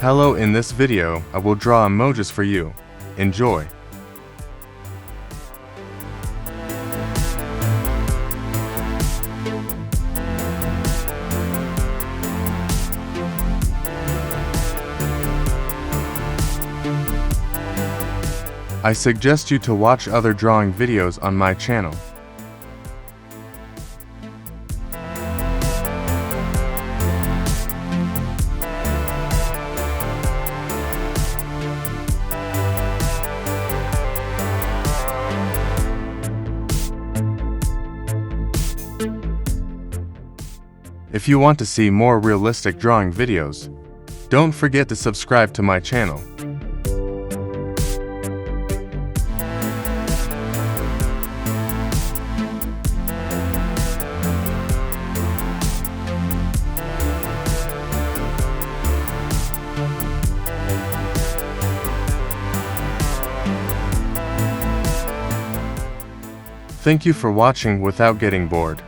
Hello, in this video, I will draw emojis for you. Enjoy! I suggest you to watch other drawing videos on my channel. If you want to see more realistic drawing videos, don't forget to subscribe to my channel. Thank you for watching without getting bored.